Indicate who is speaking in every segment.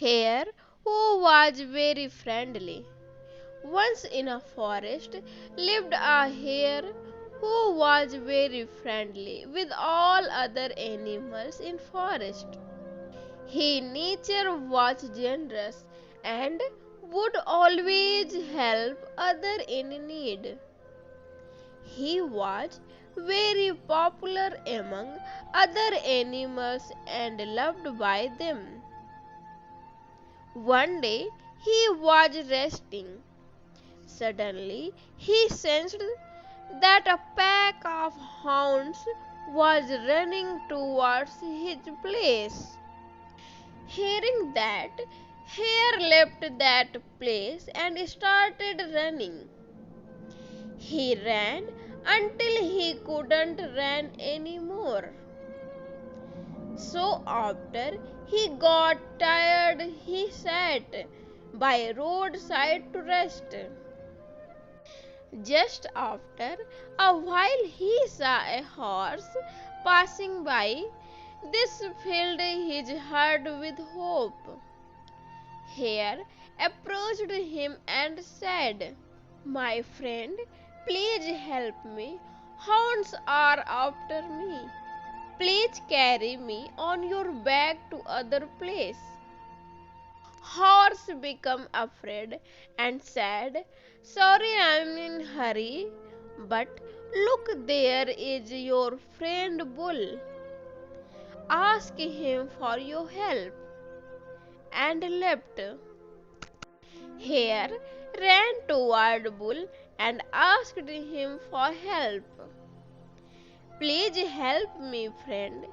Speaker 1: Hare, who was very friendly. Once in a forest lived a hare who was very friendly with all other animals in forest. His nature was generous and would always help other in need. He was very popular among other animals and loved by them. One day he was resting. Suddenly he sensed that a pack of hounds was running towards his place. Hearing that, Hare left that place and started running. He ran until he couldn't run anymore. So after he got tired, he sat by roadside to rest. Just after a while he saw a horse passing by. This filled his heart with hope. Hare approached him and said, "My friend, please help me. Hounds are after me. Please carry me on your back to other place." Horse became afraid and said, "Sorry, I'm in hurry, but look, there is your friend Bull. Ask him for your help," and left. Hare ran toward Bull and asked him for help. "Please help me, friend.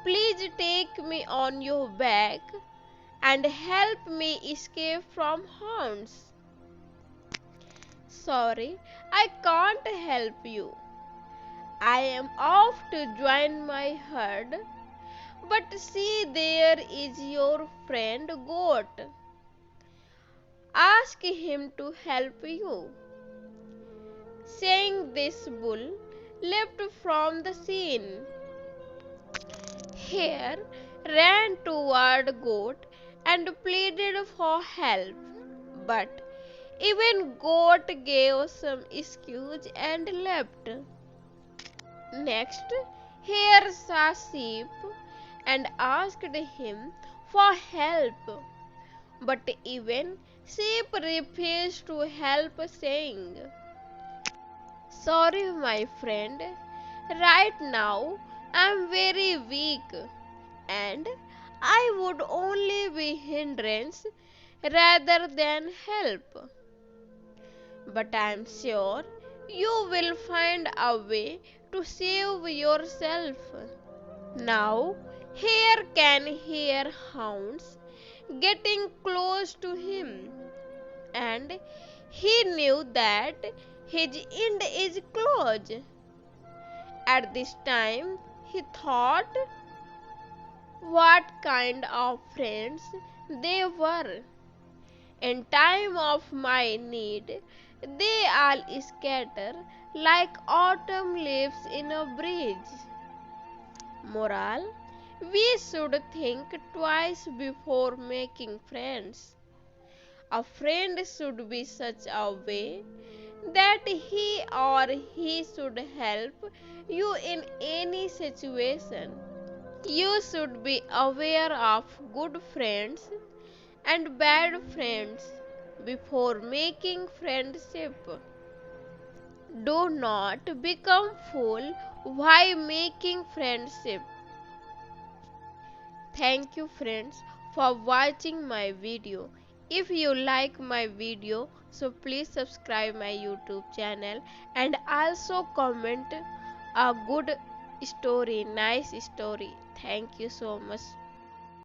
Speaker 1: Please take me on your back and help me escape from hounds." "Sorry, I can't help you. I am off to join my herd. But see, there is your friend Goat. Ask him to help you." Saying this, Bull left from the scene. Hare ran toward Goat and pleaded for help, but even Goat gave some excuse and left. Next, Hare saw Sheep and asked him for help, but even Sheep refused to help, saying, "Sorry, my friend, right now I am very weak and I would only be hindrance rather than help. But I am sure you will find a way to save yourself." Now Hare can hear hounds getting close to him, and he knew that his end is close. At this time he thought what kind of friends they were. In time of my need, they all scatter like autumn leaves in a breeze. Moral: we should think twice before making friends. A friend should be such a way that he or he should help you in any situation. You should be aware of good friends and bad friends before making friendship. Do not become fool while making friendship. Thank you friends for watching my video. If you like my video, so please subscribe my YouTube channel and also comment a good story, nice story. Thank you so much.